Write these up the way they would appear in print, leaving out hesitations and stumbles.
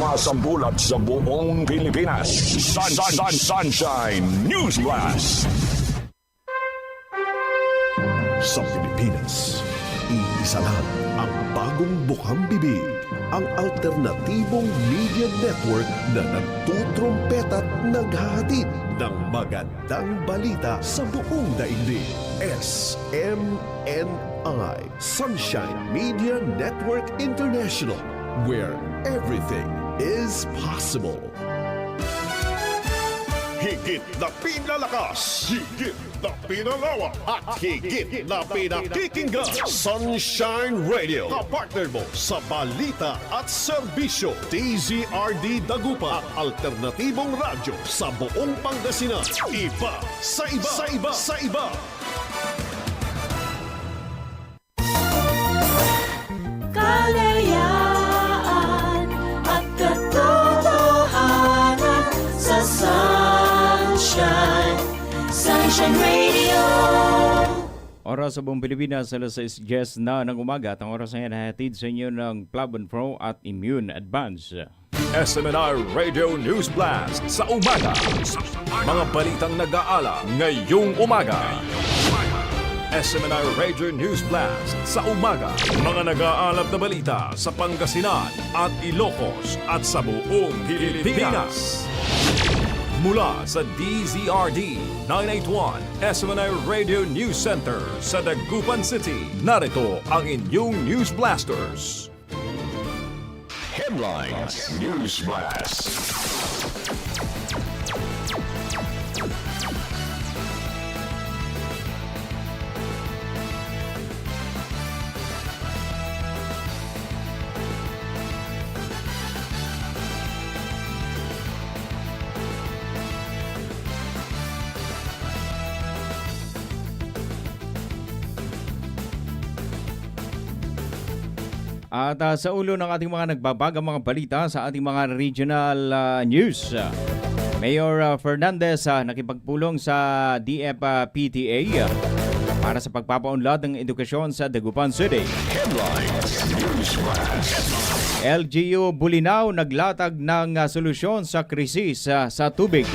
sumasambulat sa buong Pilipinas. Sunshine News Blast. Sa Pilipinas, iisa lang ang bagong bukang bibig, ang alternatibong media network na nagtutrumpet at naghahatid ng magandang balita sa buong daigdig. SMNI, Sunshine Media Network International, where everything is possible. Higit na pinalakas, higit na pinalawak, at higit na pinakikinggan. Sunshine Radio, kapartner mo sa balita at serbisyo. DZRD Dagupan, at alternatibong radyo sa buong Pangasinan. Iba sa iba, sa iba, sa iba. Kalayaan at katotohanan sa Sunshine Radio. Oras sa buong Pilipinas, alas 6:10 na ng umaga at ang oras na yan hatid sa inyo ng Plaban Pro at Immune Advance. SMNI Radio News Blast sa umaga. Mga balitang nag-aala ngayong umaga. SMNI Radio News Blast sa umaga. Mga nag-aalap na balita sa Pangasinan at Ilocos at sa buong Pilipinas. Mula sa DZRD 981 SMNI Radio News Center sa Dagupan City, narito ang inyong News Blasters. Headlines News Blast. At sa ulo ng ating mga nagbabagang mga balita sa ating mga regional news, Mayor Fernandez nakipagpulong sa DFPTA para sa pagpapaunlad ng edukasyon sa Dagupan City. LGU Bulinaw naglatag ng solusyon sa krisis sa tubig.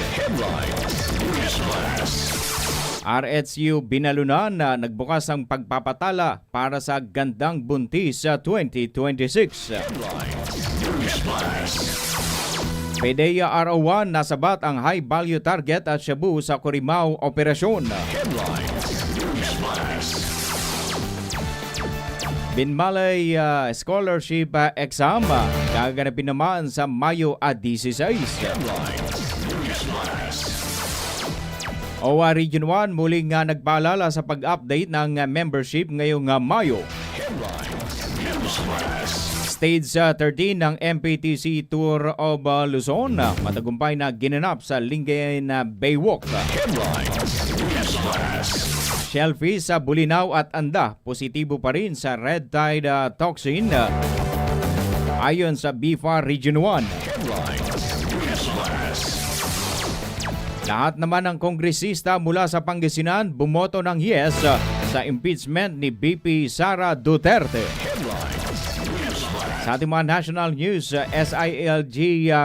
RHU Binalunan na nagbukas ng pagpapatala para sa gandang buntis sa 2026. PDEA RO1 nasabat ang high value target at shabu sa Corimao operasyon. Binmalay scholarship exam gaganapin naman sa Mayo at 16. OWA Region 1 muling nagpaalala sa pag-update ng membership ngayong Mayo. Stage 13 ng MPTC Tour of Luzon matagumpay na ginanap sa Lingayen Baywalk. Shellfish sa Bulinaw at Anda positibo pa rin sa red tide toxin ayon sa BIFA Region 1. Lahat naman ng kongresista mula sa Pangasinan bumoto ng yes sa impeachment ni VP Sara Duterte. Sa ating mga national news, SILG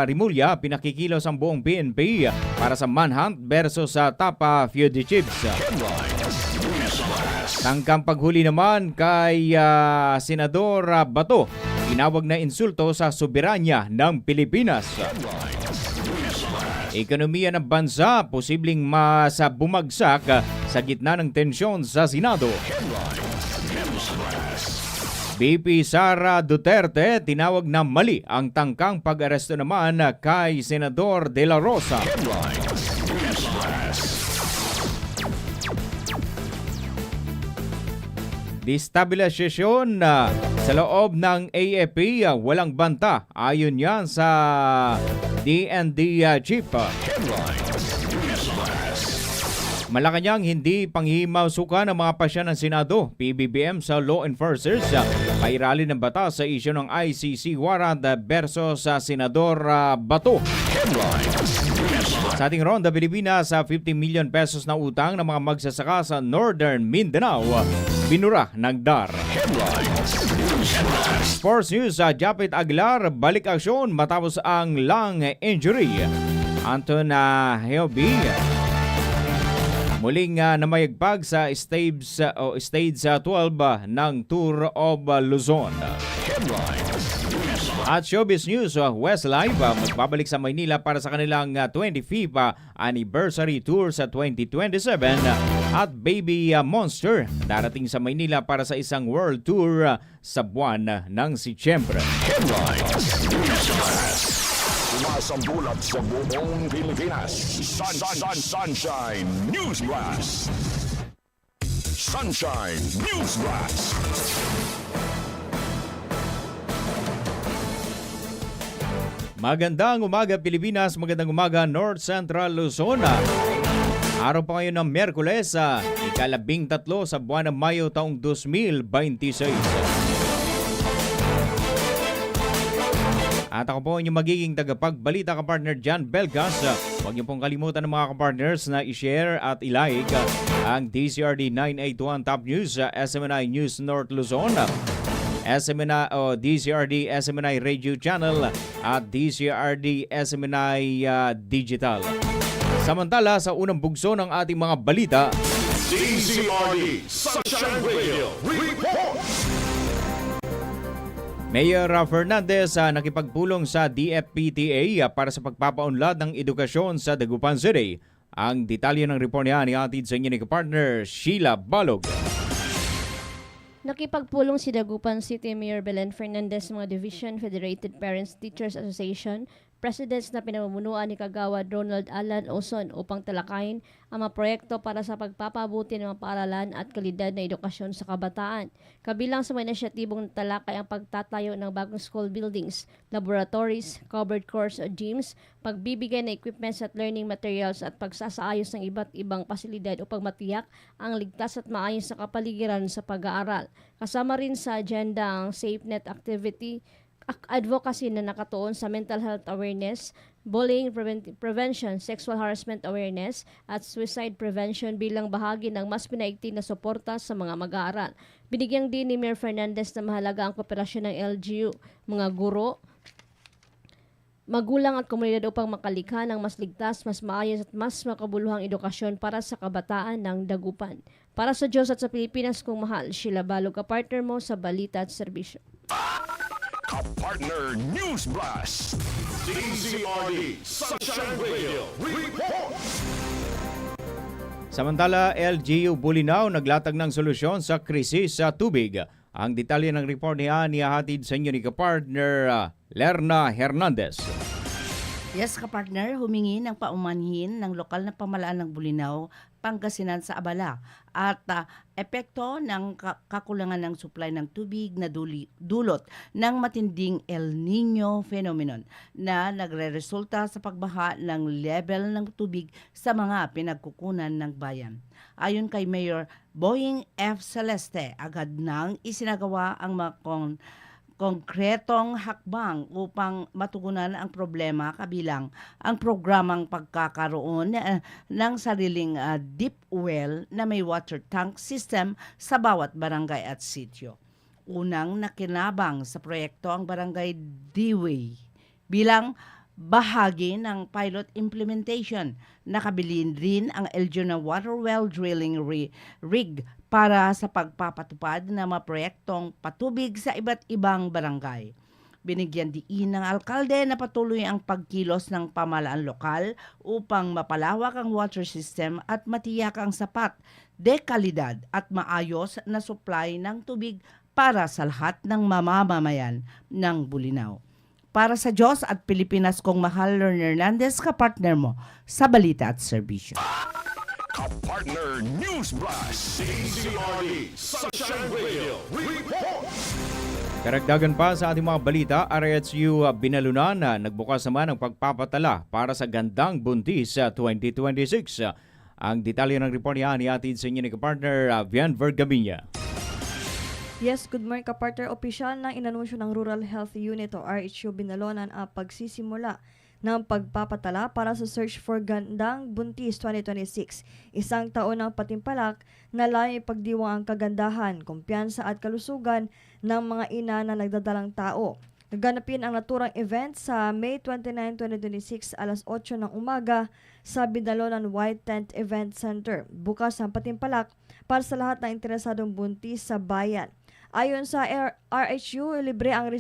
Rimulya pinakikilos ang buong PNP para sa manhunt versus sa Tapa fugitives. Tangkang paghuli naman kay Senador Bato, tinawag na insulto sa soberanya ng Pilipinas. Ekonomiya ng bansa posibleng mas bumagsak sa gitna ng tensyon sa Senado. VP Sara Duterte tinawag na mali ang tangkang pag-aresto naman kay Senador De La Rosa. Destabilisasyon sa loob ng AFP, walang banta. Ayon yan sa DND chief. Malacanang hindi panghihimaw suka ng mga pasya ng Senado, PBBM sa law enforcers Pairali ng batas sa isyu ng ICC warrant versus sa Senador Bato. Sa ating ronda, Pilipinas, 50 million pesos na utang ng mga magsasaka sa Northern Mindanao binura ng DAR. Sports News, Japet Aguilar balik aksyon matapos ang lung injury. Anton Heobi muling namayagpag sa stage 12 ng Tour of Luzon. At Showbiz News, Westlife magbabalik sa Maynila para sa kanilang 25th anniversary tour sa 2027 at Baby Monster darating sa Maynila para sa isang world tour sa buwan ng Setyembre. Sumasambulat sa buong Pilipinas. Sunshine News Blast. Sunshine News Blast. Magandang umaga Pilipinas, magandang umaga North Central Luzon. Araw pa ngayon ng Miyerkules, ika-13 sa buwan ng Mayo taong 2026. At ako po inyong magiging tagapagbalita kapartner John Belgas. Huwag niyo pong kalimutan ng mga kapartners na i-share at i-like ang DCRD 981 Top News, SMNI News North Luzon, DCRD SMNI Radio Channel at DCRD SMNI Digital. Samantala, sa unang bugso ng ating mga balita, DCRD Sunshine Radio Report! Mayor Fernandez nakipagpulong sa DFPTA para sa pagpapaunlad ng edukasyon sa Dagupan City. Ang detalye ng report niya ni atid sa inyo ni kapartner Sheila Balog. Nakipagpulong si Dagupan City Mayor Belen Fernandez mga Division Federated Parents Teachers Association presidents na pinamumunuan ni Kagawad Ronald Alan Oson upang talakayin ang mga proyekto para sa pagpapabuti ng mga paaralan at kalidad na edukasyon sa kabataan. Kabilang sa mga inisyatibong talakay ang pagtatayo ng bagong school buildings, laboratories, covered course o gyms, pagbibigay ng equipments at learning materials at pagsasaayos ng iba't ibang pasilidad upang matiyak ang ligtas at maayos na kapaligiran sa pag-aaral. Kasama rin sa agenda ang SafeNet activity, advocacy na nakatuon sa mental health awareness, bullying prevention, sexual harassment awareness, at suicide prevention bilang bahagi ng mas pinaigting na suporta sa mga mag-aaral. Binigyang din ni Mayor Fernandez na mahalaga ang kooperasyon ng LGU, mga guro, magulang at komunidad upang makalikha ng mas ligtas, mas maayos at mas makabuluhang edukasyon para sa kabataan ng Dagupan. Para sa Diyos at sa Pilipinas kong mahal, Sheila Balog, ka-partner mo sa Balita at Serbisyo. Kapartner News Blast. DCRD Sunshine Radio Report! Samantala, LGU Bulinaw naglatag ng solusyon sa krisis sa tubig. Ang detalye ng report niya niyahatid sa inyo ni kapartner Lerna Hernandez. Yes, kapartner, humingi ng paumanhin ng lokal na pamalaan ng Bulinaw, Pangasinan sa abala at epekto ng kakulangan ng supply ng tubig na dulot ng matinding El Nino phenomenon na nagre-resulta sa pagbaha ng level ng tubig sa mga pinagkukunan ng bayan. Ayon kay Mayor Boying F. Celeste, agad nang isinagawa ang mga konkretong hakbang upang matugunan ang problema kabilang ang programang pagkakaroon ng sariling deep well na may water tank system sa bawat barangay at sityo. Unang nakinabang sa proyekto ang barangay Dewey bilang bahagi ng pilot implementation. Nakabili rin ang LGU ng water well drilling rig para sa pagpapatupad ng mga proyektong patubig sa iba't ibang barangay. Binigyan diin ng alkalde na patuloy ang pagkilos ng pamahalaan lokal upang mapalawak ang water system at matiyak ang sapat, dekalidad at maayos na supply ng tubig para sa lahat ng mamamayan ng Bulinaw. Para sa Diyos at Pilipinas kong mahal, Lerna Hernandez, kapartner mo sa Balita at Serbisyo. Kapartner News Blast. DCRD Sunshine Radio Report! Karagdagan pa sa ating mga balita, RHU Binalunan nagbukas naman ang pagpapatala para sa Gandang Buntis 2026. Ang detalye ng report niya ni atid sa inyo ni kapartner Vian Vergaminya. Yes, good morning kapartner. Opisyal na inanunsyo ng Rural Health Unit o RHU Binalonan ang pagsisimula ng pagpapatala para sa Search for Gandang Buntis 2026. Isang taon ng patimpalak na layong ipagdiwang ang kagandahan, kumpiyansa at kalusugan ng mga ina na nagdadalang tao. Gaganapin ang naturang event sa May 29, 2026 alas 8 ng umaga sa Binalonan White Tent Event Center. Bukas ang patimpalak para sa lahat ng interesadong buntis sa bayan. Ayon sa RHU, libre ang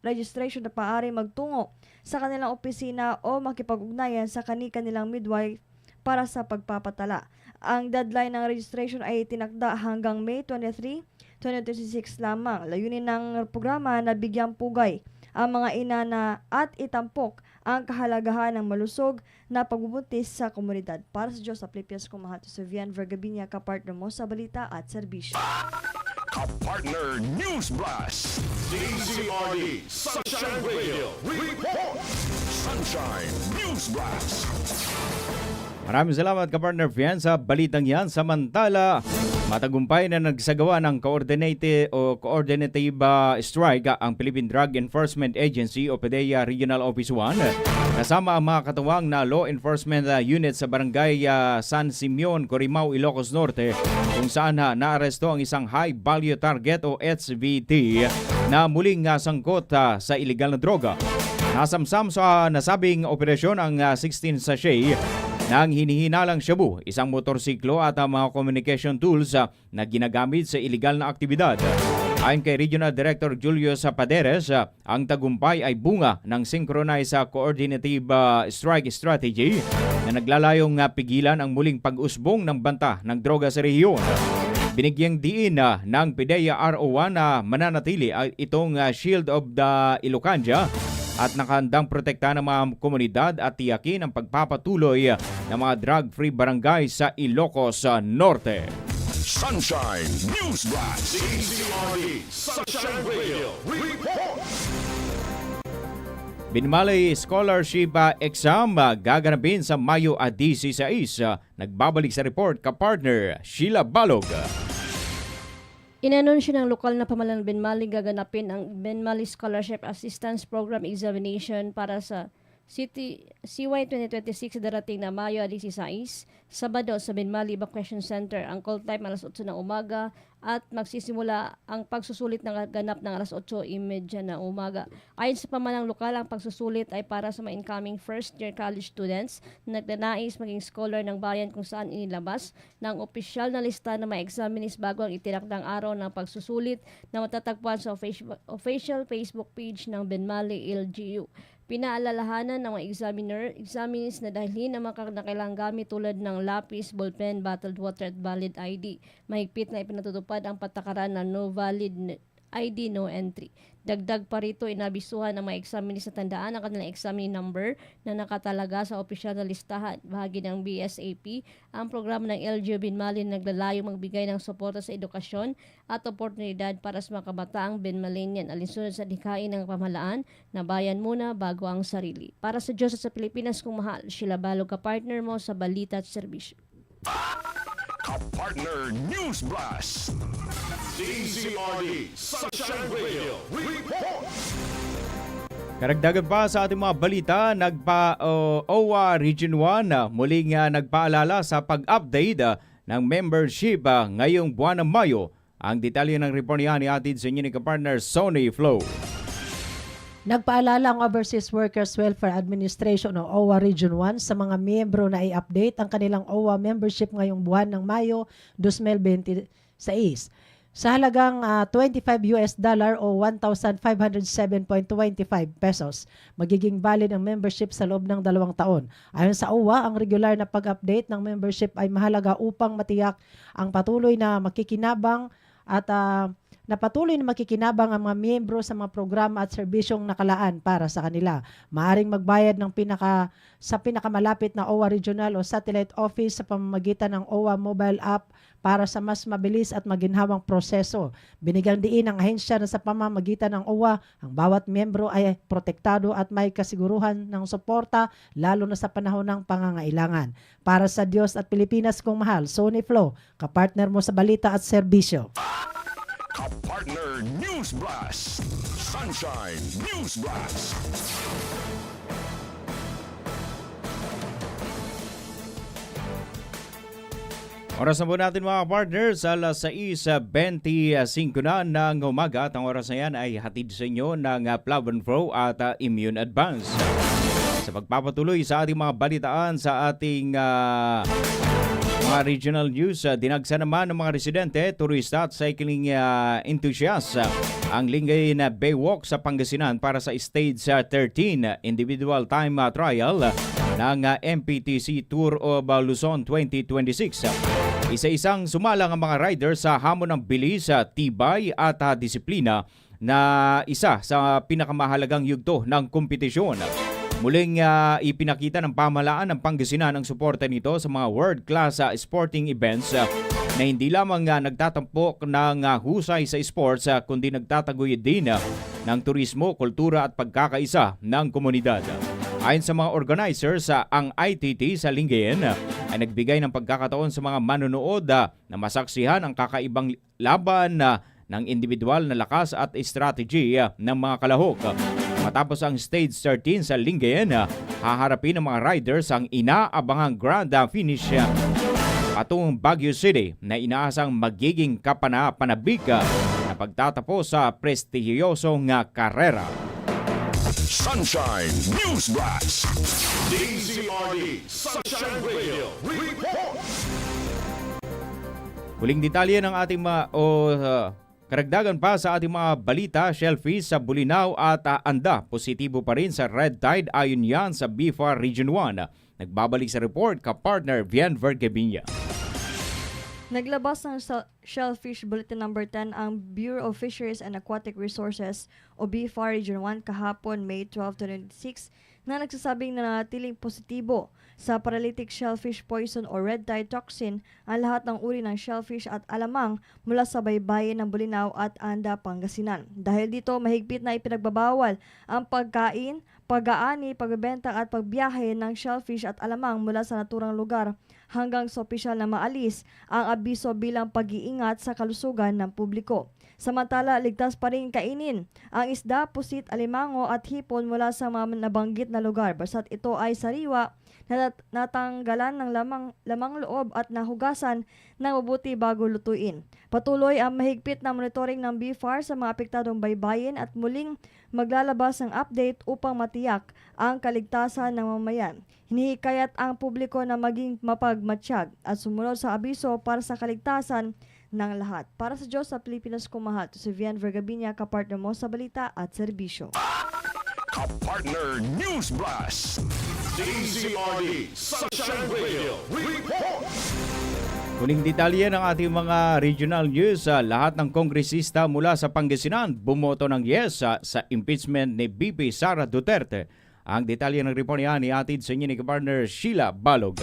registration na maaari magtungo sa kanilang opisina o makipag-ugnayan sa kanilang midwife para sa pagpapatala. Ang deadline ng registration ay tinakda hanggang May 23, 2026 lamang. Layunin ng programa na bigyang pugay ang mga ina at itampok ang kahalagahan ng malusog na pagbubuntis sa komunidad. Para sa Diyos sa Pilipinas, kumahal to Vivian Vergabinia, kapartner mo sa balita at serbisyo. Ka-partner News Blast. DZRD Sunshine Radio. Report. Sunshine News Blast. Maraming salamat kapartner Fian sa balitang yan. Samantala, matagumpay na nagsagawa ng coordinative strike ang Philippine Drug Enforcement Agency o PDEA Regional Office 1 kasama ang mga katuwang na law enforcement unit sa barangay San Simeon, Corimao, Ilocos Norte kung saan naaresto ang isang high value target o HVT na muling sangkot sa illegal na droga. Nasamsam sa nasabing operasyon ang 16 sachet ng hinihinalang shabu, isang motorsiklo at mga communication tools na ginagamit sa iligal na aktibidad. Ayon kay Regional Director Julius Paderes, ang tagumpay ay bunga ng synchronized coordinative strike strategy na naglalayong pigilan ang muling pag-usbong ng banta ng droga sa rehiyon. Binigyang diin ng PDEA RO1 na mananatili itong Shield of the Ilocanja at nakahandang protektahan ng mga komunidad at tiyakin ang pagpapatuloy ng mga drug-free barangay sa Ilocos Norte. Sunshine News Blast. DZRD Sunshine Radio. Report. Binmalay Scholarship Exam gaganapin sa Mayo 16. Nagbabalik sa report ka-partner Sheila Balog. Inanunsyo ng lokal na pamahalaan ng Benmali gaganapin ang Benmali Scholarship Assistance Program Examination para sa CY 2026 darating na Mayo 16, Sabado sa Benmali Evacuation Center. Ang call time alas 8 ng umaga at magsisimula ang pagsusulit ng ganap ng alas 8:30 ng umaga. Ayon sa pamahalang lokal, ang pagsusulit ay para sa mga incoming first-year college students na nagdanais maging scholar ng bayan kung saan inilabas ng opisyal na lista ng mga examinees bago ang itinakdang araw ng pagsusulit na matatagpuan sa official Facebook page ng Benmali LGU. Pinaalalahanan ng mga examinees na dalhin ang mga kailangang gamit tulad ng lapis, ballpen, bottled water at valid ID. Mahigpit na ipinatutupad ang patakaran na no valid ID, no entry. Dagdag pa rito, inabisuhan ng mga examinees na tandaan ang kanilang examining number na nakatalaga sa opisyal na listahan. Bahagi ng BSAP, ang programa ng LGU Benmali na naglalayong magbigay ng suporta sa edukasyon at oportunidad para sa mga kabataang Benmalinian alinsunod sa dikain ng pamahalaan na bayan muna bago ang sarili. Para sa Diyos at sa Pilipinas kung mahal, Sheila Balog, ka-partner mo sa balita at serbisyo. Ka-partner News Blast. DZRD Sunshine Radio. Report. Karagdagan pa sa ating mga balita, OWA Region 1 muling nagpaalala sa pag-update ng membership ngayong buwan ng Mayo. Ang detalye ng report niya ni atid sa inyo ni kapartner Sonny Flow. Nagpaalala ang Overseas Workers Welfare Administration o OWA Region 1 sa mga miyembro na i-update ang kanilang OWA membership ngayong buwan ng Mayo 2026. Sa halagang $25 o 1,507.25 pesos, magiging valid ang membership sa loob ng 2 taon. Ayon sa OWA, ang regular na pag-update ng membership ay mahalaga upang matiyak ang patuloy na makikinabang at ang mga miyembro sa mga programa at serbisyong nakalaan para sa kanila. Maaring magbayad ng sa pinakamalapit na OWA Regional o Satellite Office sa pamamagitan ng OWA mobile app para sa mas mabilis at maginhawang proseso. Binigyang diin ng ahensya na sa pamamagitan ng OWA, ang bawat miyembro ay protektado at may kasiguruhan ng suporta lalo na sa panahon ng pangangailangan. Para sa Diyos at Pilipinas kung mahal, Sonny Flo, kapartner mo sa balita at serbisyo. Kapartner News Blast. Sunshine News Blast. Oras na po natin mga partners, alas 6:25 na ng umaga at ang oras na yan ay hatid sa inyo ng Plavan Pro at Immune Advance. Sa pagpapatuloy sa ating mga balitaan sa ating mga regional news, dinagsa naman ng mga residente, turista at cycling enthusiasts ang Lingayen Baywalk sa Pangasinan para sa Stage 13 Individual Time Trial ng MPTC Tour of Luzon 2026. Isa-isang sumalang ang mga riders sa hamon ng bilis, tibay at disiplina na isa sa pinakamahalagang yugto ng kompetisyon. Muling ipinakita ng pamahalaan ng Pangasinan ang suporta nito sa mga world-class sporting events na hindi lamang nagtatampok ng husay sa sports kundi nagtataguyod din ng turismo, kultura at pagkakaisa ng komunidad. Ayon sa mga organizers, ang ITT sa Lingayen ay nagbigay ng pagkakataon sa mga manonood na masaksihan ang kakaibang laban ng individual na lakas at strategy ng mga kalahok. Matapos ang Stage 13 sa Lingayen, haharapin ng mga riders ang inaabangang grand finish patungong Baguio City na inaasang magiging kapanapanabik na pagtatapos sa prestihiyosong karera. Sunshine News Blast. DZRD Sunshine Radio Report. Huling detalye ng ating karagdagan pa sa ating mga balita, shellfish sa Bulinaw at Anda. Positibo pa rin sa red tide ayon yan sa BIFA Region 1. Nagbabalik sa report ka-partner Vian Vergabinya. Naglabas ng Shellfish Bulletin No. 10 ang Bureau of Fisheries and Aquatic Resources o BIFA Region 1 kahapon May 12, 2026 na nagsasabing nanatiling positibo sa paralytic shellfish poison o red tide toxin ang lahat ng uri ng shellfish at alamang mula sa baybayin ng Bulinaw at Anda, Pangasinan. Dahil dito, mahigpit na ipinagbabawal ang pagkain, pag-aani, pagbebenta at pagbiyahe ng shellfish at alamang mula sa naturang lugar hanggang sa opisyal na maalis ang abiso bilang pag-iingat sa kalusugan ng publiko. Samantala, ligtas pa rin kainin ang isda, pusit, alimango at hipon mula sa mga nabanggit na lugar basta't ito ay sariwa, natanggalan ng lamang loob at nahugasan ng mabuti bago lutuin. Patuloy ang mahigpit na monitoring ng BIFAR sa mga apektadong baybayin at muling maglalabas ng update upang matiyak ang kaligtasan ng mamayan. Hinihikayat ang publiko na maging mapagmatsyag at sumunod sa abiso para sa kaligtasan ng lahat. Para sa Diyos sa Pilipinas kumahal, to si Vian Vergabinya, kapartner mo sa balita at serbisyo. Kapartner News Blast. DZRD Sunshine Radio Report. Huling detalye ng ating mga regional news, lahat ng kongresista mula sa Pangasinan bumoto ng yes sa impeachment ni BP Sara Duterte. Ang detalye ng report niya ni atid sa inyo ni partner Sheila Balog.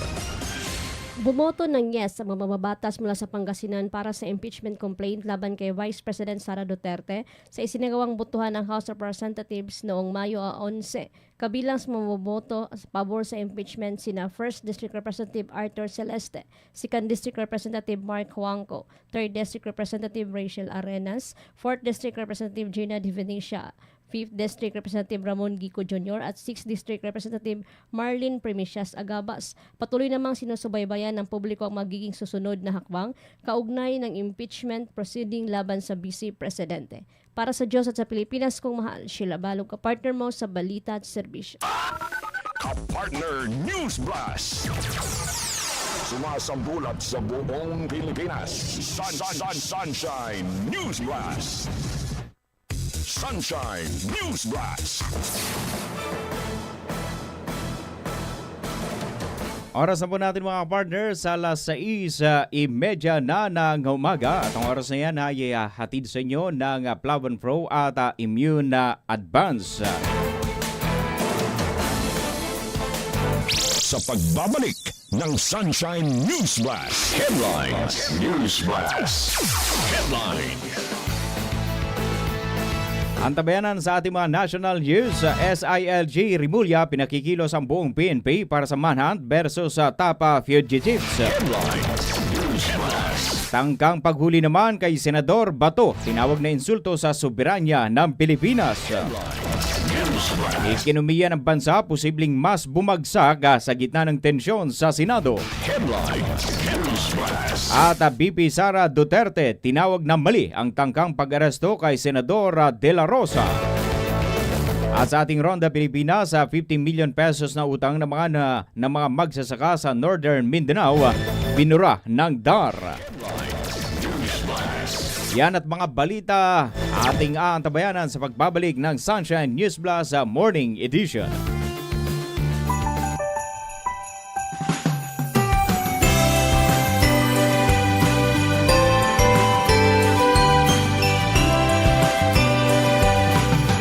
Bumoto ng yes sa mga mababatas mula sa Pangasinan para sa impeachment complaint laban kay Vice President Sara Duterte sa isinagawang botohan ng House of Representatives noong Mayo 11. Kabilang sa maboboto sa pabor sa impeachment sina 1st District Representative Arthur Celeste, 2nd District Representative Mark Huangco, 3rd District Representative Rachel Arenas, 4th District Representative Gina Di Venecia, 5th District Representative Ramon Gico Jr. at 6th District Representative Marlene Primicias Agabas. Patuloy namang sinusubaybayan ng publiko ang magiging susunod na hakbang kaugnay ng impeachment proceeding laban sa Vice Presidente. Para sa Diyos at sa Pilipinas kong mahal, Sheila Balog, kapartner mo sa balita at serbisyo. Kapartner News Blast. Sumasambulat sa buong Pilipinas. Sunshine News Blast. Sunshine News Blast. Oras na po natin mga partners, alas 6:30 na ng umaga at ang oras na yan ay hatid sa inyo ng Plavan Pro at Immune Advance. Sa pagbabalik ng Sunshine News Blast. Headlines. News Blast. Headline. Antabayanan sa ating mga national news, SILG Rimulya pinakikilos ang buong PNP para sa manhunt versus top fugitives. Headlines. News Blast. Tangkang paghuli naman kay Senador Bato, tinawag na insulto sa soberanya ng Pilipinas. Ekonomiya ng bansa posibleng mas bumagsak sa gitna ng tensyon sa Senado. At BP Sara Duterte, tinawag na mali ang tangkang pag-aresto kay Senador De La Rosa. At sa ating Ronda Pilipinas, 50 million pesos na utang ng mga magsasaka sa Northern Mindanao, binura ng DAR. Yan at mga balita ating aantabayanan sa pagbabalik ng Sunshine News Plus Morning Edition.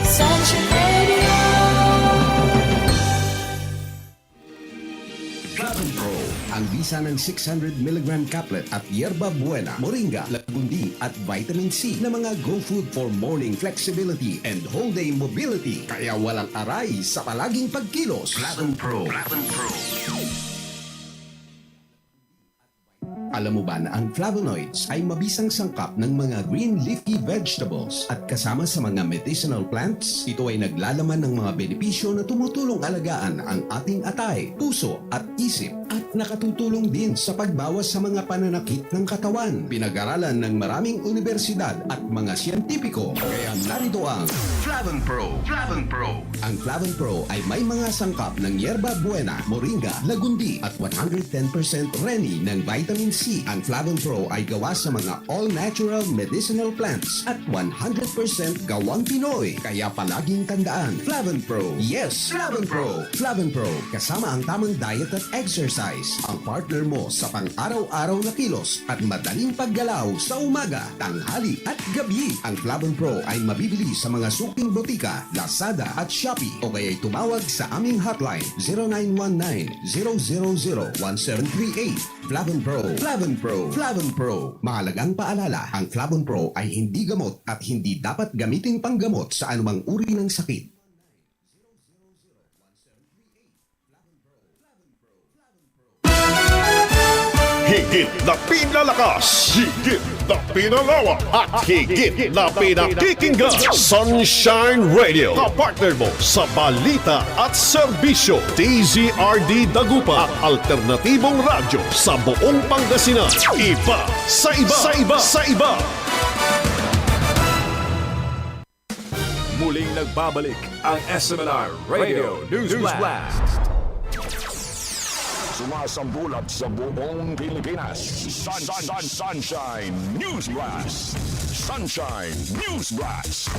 Sunshine Radio. Flavon Pro, ang bisa ng 600mg caplet at yerba buena, moringa, lagundi at vitamin C na mga go food for morning flexibility and whole day mobility. Kaya walang aray sa palaging pagkilos. Flavon Pro. Alam mo ba na ang flavonoids ay mabisang sangkap ng mga green leafy vegetables at kasama sa mga medicinal plants? Ito ay naglalaman ng mga benepisyo na tumutulong alagaan ang ating atay, puso at isip at nakatutulong din sa pagbawas sa mga pananakit ng katawan. Pinag-aralan ng maraming universidad at mga siyentipiko. Kaya narito ang Flavon Pro. Ang Flavon Pro ay may mga sangkap ng yerba buena, moringa, lagundi at 110% reni ng vitamin C. Ang Flavon Pro ay gawa sa mga all-natural medicinal plants at 100% gawang Pinoy. Kaya palaging tandaan, Flavon Pro. Yes, Flavon Pro. Flavon Pro, kasama ang tamang diet at exercise. Ang partner mo sa pang-araw-araw na kilos at madaling paggalaw sa umaga, tanghali at gabi. Ang Flavon Pro ay mabibili sa mga suking botika, Lazada at Shopee o kaya'y tumawag sa aming hotline 0919-000-1738. Flavon Pro. Flavon Pro. Mahalagang paalala, ang Flavon Pro ay hindi gamot at hindi dapat gamitin panggamot sa anumang uri ng sakit. Higit na pinalakas, higit na pinalawak, at higit na pinakikinggan. Sunshine Radio, kapartner mo sa balita at serbisyo. DZRD Dagupan, ang alternatibong radyo sa buong Pangasinan. Iba sa iba, sa iba, sa iba. Muling nagbabalik ang SMNR Radio News Blast. Sumasambulat sa buong Pilipinas. Sunshine News Blast. Sunshine News Blast.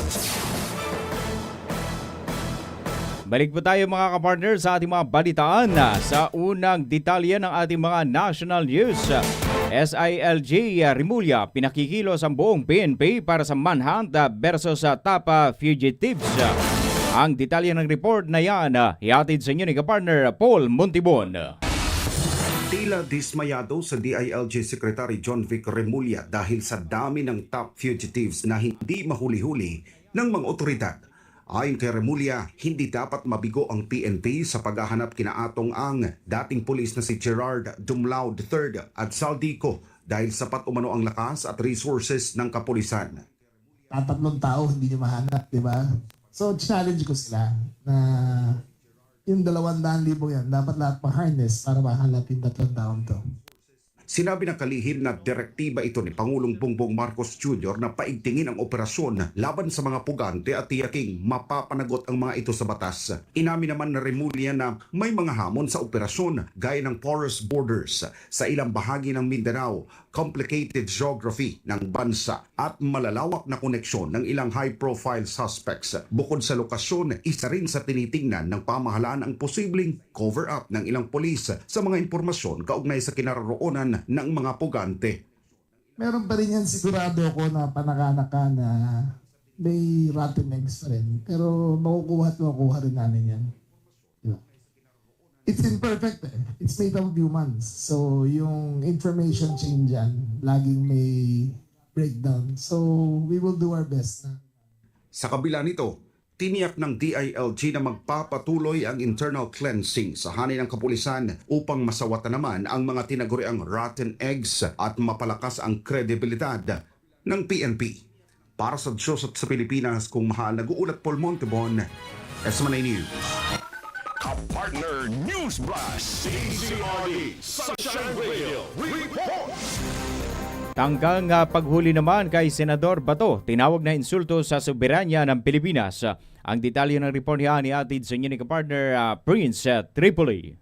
Balik po tayo mga kapartner sa ating mga balitaan sa unang detalye ng ating mga national news. SILG Rimulya, pinakikilos ang buong PNP para sa manhunt versus top fugitives. Ang detalye ng report na yan, ihatid sa inyo ni kapartner Paul Montibon. Tila dismayado sa DILG Secretary John Vic Remulla dahil sa dami ng top fugitives na hindi mahuli-huli ng mga otoridad. Ayon kay Remulla, hindi dapat mabigo ang PNP sa paghahanap kinaatong ang dating pulis na si Gerard Dumlao III at Saldico dahil sapat umano ang lakas at resources ng kapulisan. Tatlong tao hindi nyo mahanap, di ba? So, challenge ko sila na yung 200,000 yan, dapat lahat ma-harness para mahanap yung 3 taon to. Sinabi ng kalihim na direktiba ito ni Pangulong Bongbong Marcos Jr. na paigtingin ang operasyon laban sa mga pugante at tiyaking mapapanagot ang mga ito sa batas. Inamin naman na Remulla na may mga hamon sa operasyon gaya ng porous borders sa ilang bahagi ng Mindanao, complicated geography ng bansa at malalawak na koneksyon ng ilang high-profile suspects. Bukod sa lokasyon, isa rin sa tinitingnan ng pamahalaan ang posibleng cover-up ng ilang polis sa mga impormasyon kaugnay sa kinaroroonan ng mga pugante. Meron pa rin yan, sigurado ako na panakanak ka na may rotten eggs rin. Pero makukuha rin namin yan. Diba? It's imperfect eh. It's made of humans. So yung information chain dyan, laging may breakdown. So we will do our best. Sa kabila nito, Tiniyak ng DILG na magpapatuloy ang internal cleansing sa hanay ng kapulisan upang masawatan naman ang mga tinaguriang rotten eggs at mapalakas ang kredibilidad ng PNP. Para sa Diyos at sa Pilipinas, kung mahal, nag-uulat Paul Montebon, SMNA News. Kapartner News Blast. DZRD Sunshine Radio Report. Tanggang paghuli naman kay Senador Bato, tinawag na insulto sa soberanya ng Pilipinas. Ang detalye ng report niya ni atid sa inyo ni kapartner Prince Tripoli.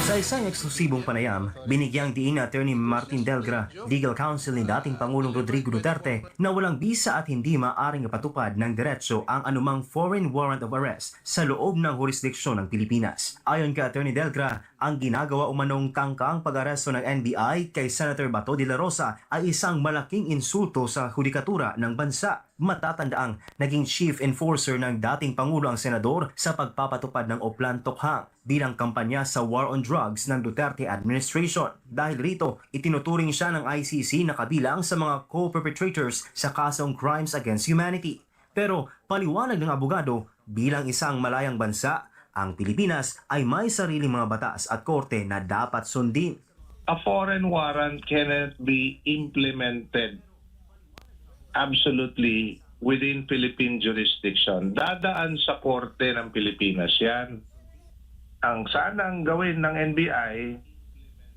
Sa isang eksklusibong panayam, binigyang diin ni Attorney Martin Delgra, legal counsel ni dating Pangulong Rodrigo Duterte, na walang bisa at hindi maaring ipatupad ng diretso ang anumang foreign warrant of arrest sa loob ng jurisdiksyon ng Pilipinas. Ayon kay Attorney Delgra, ang ginagawa umanong tangkang pag-aresto ng NBI kay Senator Bato de la Rosa ay isang malaking insulto sa hudikatura ng bansa. Matatandaang naging chief enforcer ng dating Pangulo ang senador sa pagpapatupad ng Oplan Tokhang bilang kampanya sa war on drugs ng Duterte administration. Dahil rito, itinuturing siya ng ICC na kabilang sa mga co-perpetrators sa kasong crimes against humanity. Pero paliwanag ng abogado, bilang isang malayang bansa, ang Pilipinas ay may sariling mga batas at korte na dapat sundin. A foreign warrant cannot be implemented absolutely within Philippine jurisdiction. Dadaan sa korte ng Pilipinas yan. Ang sanang gawin ng NBI,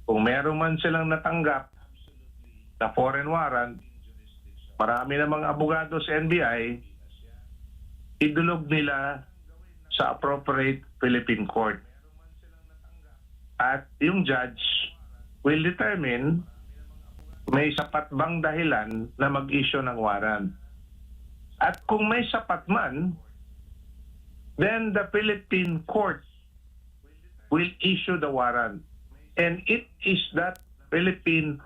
kung meron man silang natanggap na foreign warrant, marami namang abogado sa NBI, idulog nila sa appropriate Philippine court. At yung judge will determine may sapat bang dahilan na mag-issue ng warrant. At kung may sapat man, then the Philippine court will issue the warrant. And it is that Philippine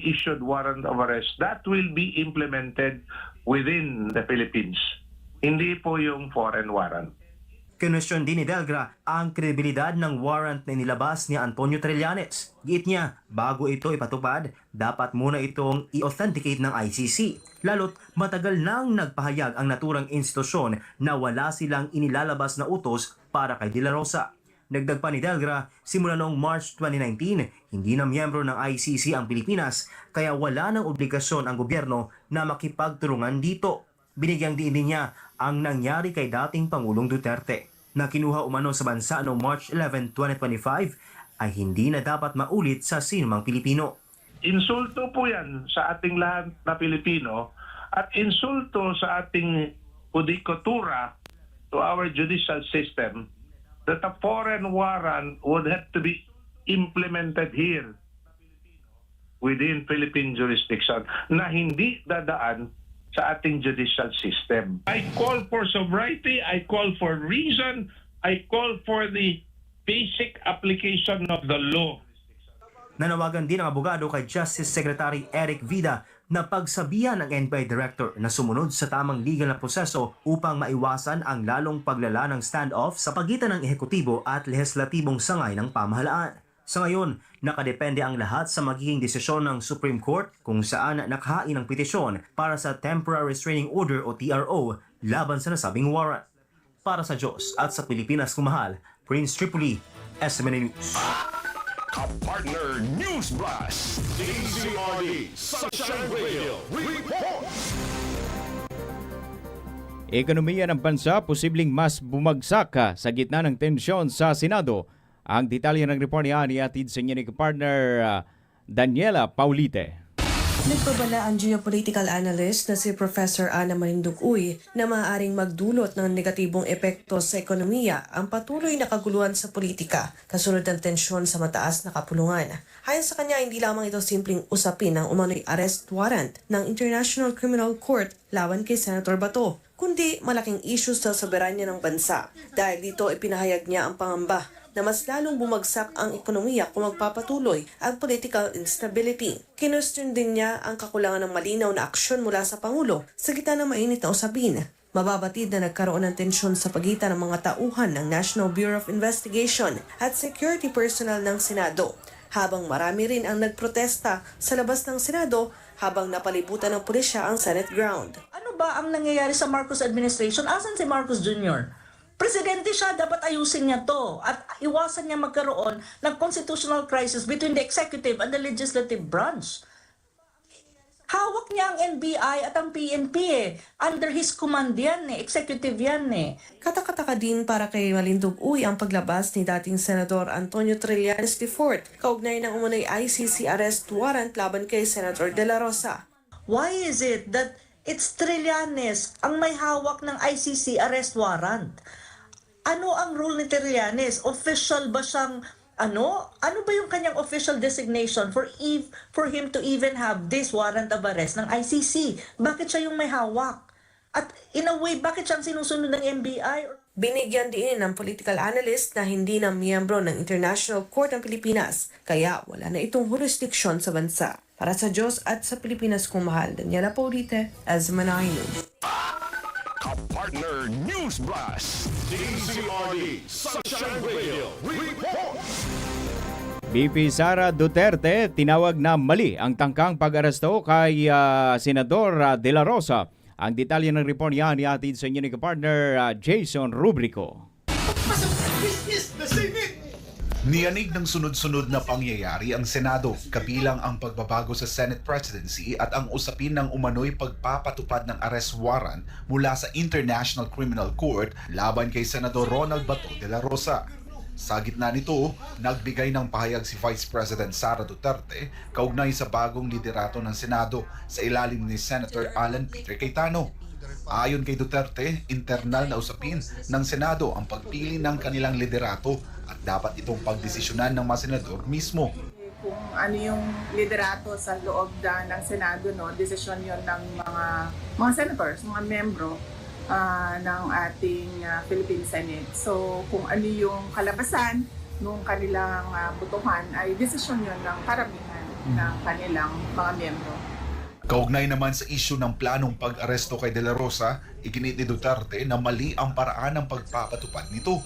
issued warrant of arrest that will be implemented within the Philippines. Hindi po yung foreign warrant. Kinwestiyon din ni Delgra ang kredibilidad ng warrant na nilabas ni Antonio Trillanes. Giit niya, bago ito ipatupad, dapat muna itong i-authenticate ng ICC. Lalo't matagal nang nagpahayag ang naturang institusyon na wala silang inilalabas na utos para kay De La Rosa. Dagdag pa ni Delgra, simula noong March 2019, hindi na miyembro ng ICC ang Pilipinas, kaya wala ng obligasyon ang gobyerno na makipagtulungan dito. Binigyang diin niya ang nangyari kay dating Pangulong Duterte na kinuha umano sa bansa noong March 11, 2025 ay hindi na dapat maulit sa sinumang Pilipino. Insulto po yan sa ating lahat na Pilipino at insulto sa ating judikatura to our judicial system that a foreign warrant would have to be implemented here within Philippine jurisdiction na hindi dadaan sa ating judicial system. I call for sobriety, I call for reason, I call for the basic application of the law. Nanawagan din ang abogado kay Justice Secretary Eric Vida na pagsabihan ng NBI Director na sumunod sa tamang legal na proseso upang maiwasan ang lalong paglala ng standoff sa pagitan ng ehekutibo at lehislatibong sangay ng pamahalaan. Sa ngayon, nakadepende ang lahat sa magiging desisyon ng Supreme Court kung saan nakahain ang petisyon para sa Temporary Restraining Order o TRO laban sa nasabing warrant. Para sa Diyos at sa Pilipinas kumahal, Prince Tripoli, SMNA News. Kapartner News Blast. DZRD Sunshine Radio Report. Ekonomiya ng bansa posibleng mas bumagsak sa gitna ng tensyon sa Senado. Ang detalye ng report niya ni atid sa inyo ni partner Daniela Paulite. Nagpabala ang geopolitical analyst na si Professor Ana Marinduque Uy na maaaring magdulot ng negatibong epekto sa ekonomiya ang patuloy na kaguluhan sa politika kasunod ng tensyon sa mataas na kapulungan. Ayon sa kanya, hindi lamang ito simpleng usapin ng umano'y arrest warrant ng International Criminal Court laban kay Senator Bato, kundi malaking issue sa soberanya ng bansa. Dahil dito ipinahayag niya ang pangamba na mas lalong bumagsak ang ekonomiya kung magpapatuloy ang political instability. Kinwestiyon din niya ang kakulangan ng malinaw na aksyon mula sa Pangulo sa gitna ng mainit na usapin. Mababatid na nagkaroon ng tensyon sa pagitan ng mga tauhan ng National Bureau of Investigation at security personnel ng Senado, habang marami rin ang nagprotesta sa labas ng Senado habang napalibutan ng pulisya ang Senate ground. Ano ba ang nangyayari sa Marcos administration? Asan si Marcos Jr.? Presidente siya, dapat ayusin niya to at iwasan niya magkaroon ng constitutional crisis between the executive and the legislative branch. Hawak niya ang NBI at ang PNP Under his command yan executive yan Katakataka din para kay Malindog Uy ang paglabas ni dating Senador Antonio Trillanes IV kaugnay ng umunoy ICC arrest warrant laban kay Senator De La Rosa. Why is it that it's Trillanes ang may hawak ng ICC arrest warrant? Ano ang rule ni Trillanes? Official ba siyang ano ba yung kanyang official designation for him to even have this warrant of arrest ng ICC? Bakit siya yung may hawak? At in a way, bakit siyang sinusunod ng NBI? Binigyan din ng political analyst na hindi na miyembro ng International Court ng Pilipinas, kaya wala na itong jurisdiction sa bansa. Para sa Diyos at sa Pilipinas kong mahal, Daniela Paulite, Azmanay News. Partner News Blast. DZRD Sunshine Radio Report. BP Sara Duterte tinawag na mali ang tangkang pag-aresto kay Senador De La Rosa. Ang detalye ng report yan ihatid sa inyo ni partner Jason Rubrico. Niyanig ng sunod-sunod na pangyayari ang Senado, kabilang ang pagbabago sa Senate presidency at ang usapin ng umano'y pagpapatupad ng arrest warrant mula sa International Criminal Court laban kay Senador Ronald Bato de la Rosa. Sa gitna nito, nagbigay ng pahayag si Vice President Sara Duterte kaugnay sa bagong liderato ng Senado sa ilalim ni Senator Alan Peter Cayetano. Ayon kay Duterte, internal na usapin ng Senado ang pagpili ng kanilang liderato at dapat itong pagdesisyonan ng mga senador mismo. Kung ano yung liderato sa loob ng Senado, desisyon yon ng mga senators, mga membro ng ating Philippine Senate. So kung ano yung kalabasan ng kanilang botohan ay desisyon yon ng karamihan ng kanilang mga membro. Kaugnay naman sa isyu ng planong pag-aresto kay De La Rosa, iginit ni Duterte na mali ang paraan ng pagpapatupad nito.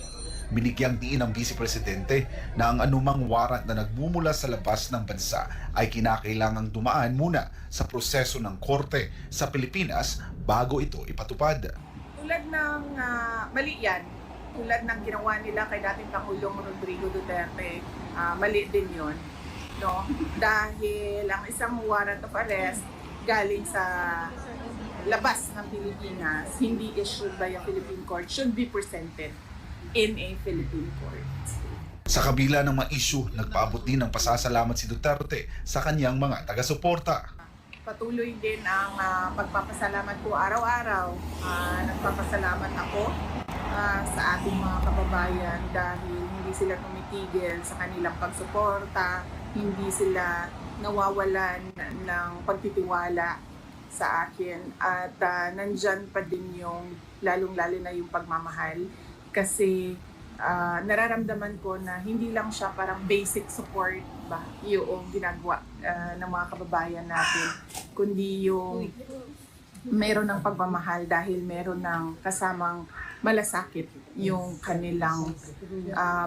Binigyang diin ng Vice Presidente na ang anumang warrant na nagmumula sa labas ng bansa ay kinakailangang dumaan muna sa proseso ng korte sa Pilipinas bago ito ipatupad. Tulad ng mali yan, tulad ng ginawa nila kay dating Pangulong Rodrigo Duterte, mali din yun. No? Dahil ang isang warrant of arrest galing sa labas ng Pilipinas, hindi issued by a Philippine court, should be presented in a Philippine court. Sa kabila ng mga isyu, nagpaabot din ng pasasalamat si Duterte sa kanyang mga taga-suporta. Patuloy din ang pagpapasalamat ko araw-araw. Nagpapasalamat ako sa ating mga kababayan dahil hindi sila tumitigil sa kanilang pagsuporta, hindi sila nawawalan ng pagtitiwala sa akin at nandyan pa din yung lalong-lalo na yung pagmamahal kasi nararamdaman ko na hindi lang siya parang basic support ba yung ginagawa ng mga kababayan natin kundi yung meron ng pagmamahal dahil meron ng kasamang malasakit yung kanilang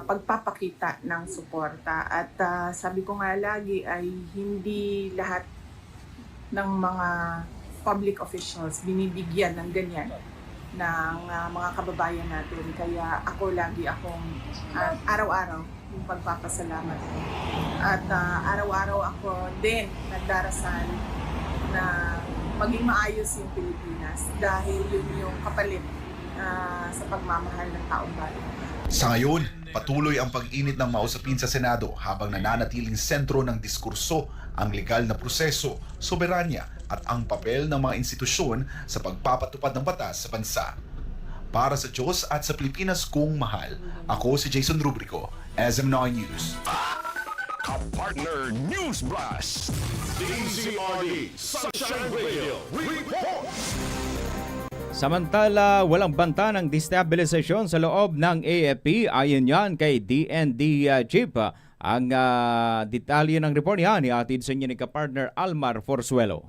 pagpapakita ng suporta at sabi ko nga lagi ay hindi lahat ng mga public officials binibigyan ng ganyan ng mga kababayan natin. Kaya ako lagi akong araw-araw yung pagpapasalamat ko. At araw-araw ako din nagdarasal na maging maayos yung Pilipinas dahil yun yung kapalit sa pagmamahal ng taong bayan. Sa ngayon, patuloy ang pag-init ng mausapin sa Senado habang nananatiling sentro ng diskurso ang legal na proseso, soberanya at ang papel ng mga institusyon sa pagpapatupad ng batas sa bansa. Para sa Diyos at sa Pilipinas kong mahal, ako si Jason Rubrico, SM9 News. Partner News Blast. DZRD Sunshine Radio Report. Samantala, walang banta ng destabilisasyon sa loob ng AFP. Ayon yan kay DND Chief. Ang detalye ng report yan ihatid sa inyo ni kapartner Almar Forzuelo.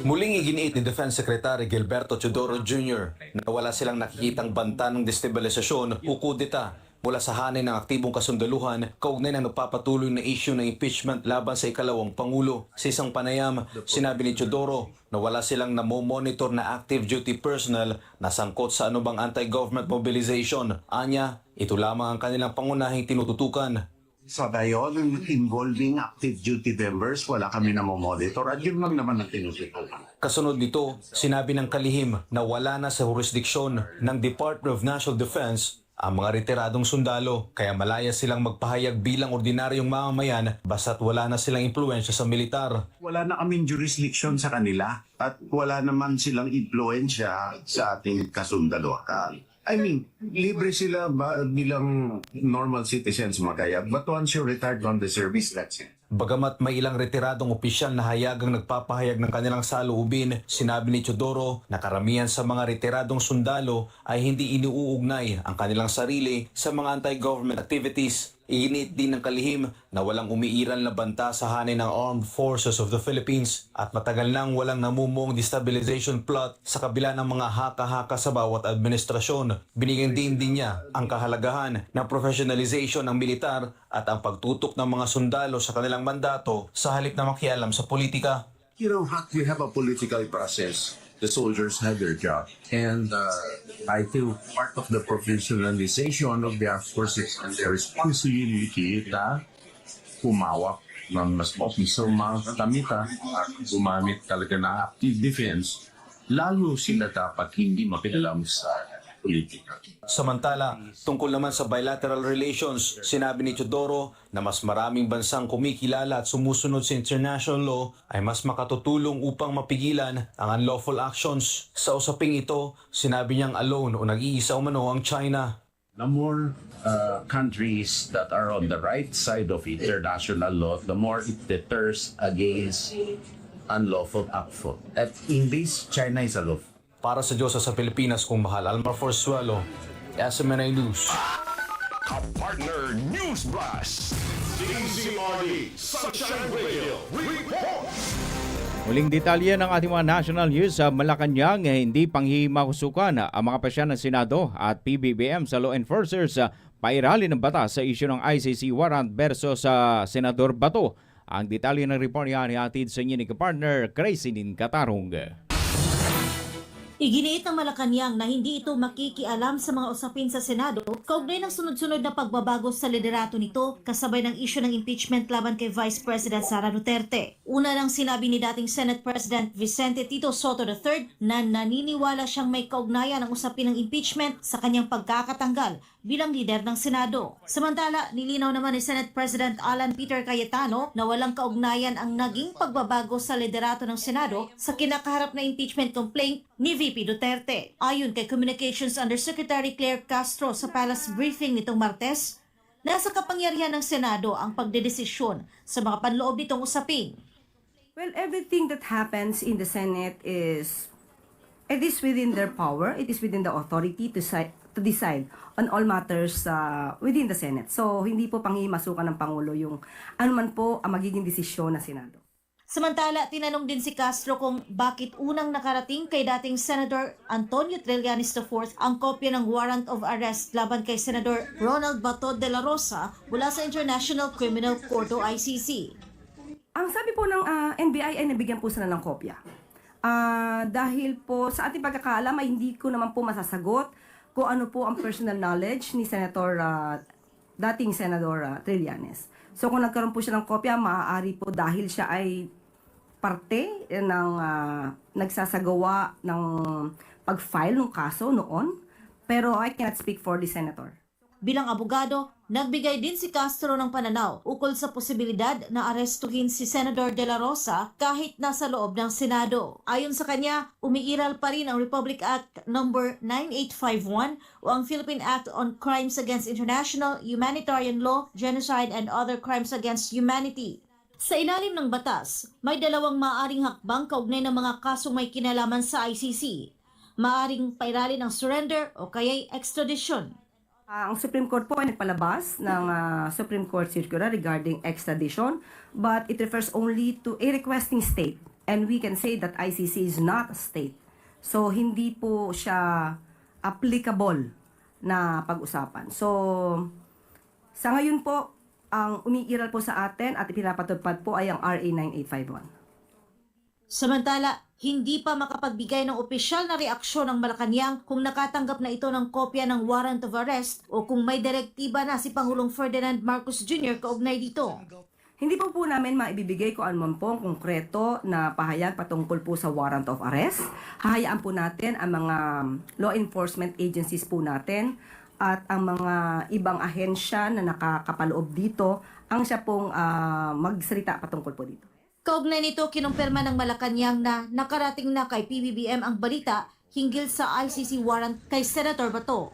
Muling iginiit ni Defense Secretary Gilberto Teodoro Jr. na wala silang nakikitang banta ng destabilisasyon o kudeta mula sa hanay ng aktibong kasundaluhan kaugnay ng nagpapatuloy na issue ng impeachment laban sa ikalawang Pangulo. Sa isang panayam, sinabi ni Teodoro na wala silang namomonitor na active duty personnel na sangkot sa anumang anti-government mobilization. Anya, ito lamang ang kanilang pangunahing tinututukan. Sa dayon, involving active duty members, wala kami namomonitor at yun lang naman ang tinututukan. Kasunod nito, sinabi ng kalihim na wala na sa jurisdiksyon ng Department of National Defense ang mga retiradong sundalo, kaya malaya silang magpahayag bilang ordinaryong mamamayan basta't wala na silang impluensya sa militar. Wala na kaming jurisdiction sa kanila at wala naman silang impluensya sa ating kasundalo. I mean, libre sila bilang normal citizens magaya, but once you're retired on the service, that's it. Bagamat may ilang retiradong opisyal na hayagang nagpapahayag ng kanilang saloobin, sinabi ni Teodoro na karamihan sa mga retiradong sundalo ay hindi iniuugnay ang kanilang sarili sa mga anti-government activities. Iinit din ng kalihim na walang umiiral na banta sa hanay ng Armed Forces of the Philippines at matagal nang walang namumong destabilization plot sa kabila ng mga haka-haka sa bawat administrasyon. Binigyan din niya ang kahalagahan ng professionalization ng militar at ang pagtutok ng mga sundalo sa kanilang mandato sa halip na makialam sa politika. You know, we have a political process. The soldiers have their job. And I think part of the professionalization of the armed forces and their responsibility na humawak ng mas officer mga katamita at gumamit talaga ng active defense, lalo sila dapat hindi makialam sa politika. Samantala, tungkol naman sa bilateral relations, sinabi ni Teodoro na mas maraming bansang kumikilala at sumusunod sa international law ay mas makatutulong upang mapigilan ang unlawful actions. Sa usaping ito, sinabi niyang alone o nag-iisa umano ang China. The more countries that are on the right side of international law, the more it deters against unlawful action. At in this, China is aloof. Para sa Diyos sa Pilipinas kung mahal, Almar Forzuelo, SMNI News. Ka-partner News Blast. DZRD Sunshine Radio Report. Muling detalye ng ating mga national news sa Malacanang, hindi panghihimahusukan ang mga pasya ng Senado at PBBM sa law enforcers pairali ng batas sa isyu ng ICC warrant versus sa Senador Bato. Ang detalye ng report niya ni atid sa inyo ni kapartner Craisinin Katarong. Iginiit ng Malacanang na hindi ito makikialam sa mga usapin sa Senado kaugnay ng sunod-sunod na pagbabago sa liderato nito kasabay ng isyu ng impeachment laban kay Vice President Sara Duterte. Una nang sinabi ni dating Senate President Vicente Tito Soto III na naniniwala siyang may kaugnayan ang usapin ng impeachment sa kanyang pagkakatanggal bilang lider ng Senado. Samantala, nilinaw naman ni Senate President Alan Peter Cayetano na walang kaugnayan ang naging pagbabago sa liderato ng Senado sa kinakaharap na impeachment complaint ni VP Duterte. Ayon kay Communications Undersecretary Claire Castro sa Palace briefing nitong Martes, nasa kapangyarihan ng Senado ang pagdedesisyon sa mga panloob nitong usapin. Well, everything that happens in the Senate it is within their power, it is within the authority to decide on all matters within the Senate. So, hindi po panghihimasukan ng Pangulo yung anuman po ang magiging desisyon ng Senado. Samantala, tinanong din si Castro kung bakit unang nakarating kay dating Senator Antonio Trillanes IV ang kopya ng warrant of arrest laban kay Senator Ronald Bato de la Rosa mula sa International Criminal Court o ICC. Ang sabi po ng NBI ay nabigyan po sila ng kopya. Dahil po sa ating pagkakaalam ay hindi ko naman po masasagot kung ano po ang personal knowledge ni dating Senador Trillanes. So kung nagkaroon po siya ng kopya, maaari po dahil siya ay parte ng nagsasagawa ng pag-file ng kaso noon. Pero I cannot speak for the Senator. Bilang abogado, nagbigay din si Castro ng pananaw ukol sa posibilidad na arestuhin si Senador De La Rosa kahit nasa loob ng Senado. Ayon sa kanya, umiiral pa rin ang Republic Act No. 9851 o ang Philippine Act on Crimes Against International Humanitarian Law, Genocide and Other Crimes Against Humanity. Sa ilalim ng batas, may dalawang maaaring hakbang kaugnay ng mga kasong may kinalaman sa ICC. Maaaring pairali ng surrender o kaya'y extradition. Ang Supreme Court po ay nagpalabas ng Supreme Court Circular regarding extradition, but it refers only to a requesting state. And we can say that ICC is not a state. So, hindi po siya applicable na pag-usapan. So, sa ngayon po, ang umiiral po sa atin at ipinapatupad po ay ang RA 9851. Samantala, hindi pa makapagbigay ng opisyal na reaksyon ng Malacanang kung nakatanggap na ito ng kopya ng warrant of arrest o kung may direktiba na si Pangulong Ferdinand Marcos Jr. kaugnay dito. Hindi po namin maibibigay kung ano man po ang konkreto na pahayag patungkol po sa warrant of arrest. Hahayaan po natin ang mga law enforcement agencies po natin at ang mga ibang ahensya na nakakapaloob dito ang siya pong magsalita patungkol po dito. Kaugnay nito, kinumpirma ng Malacanang na nakarating na kay PBBM ang balita hinggil sa ICC warrant kay Senator Bato.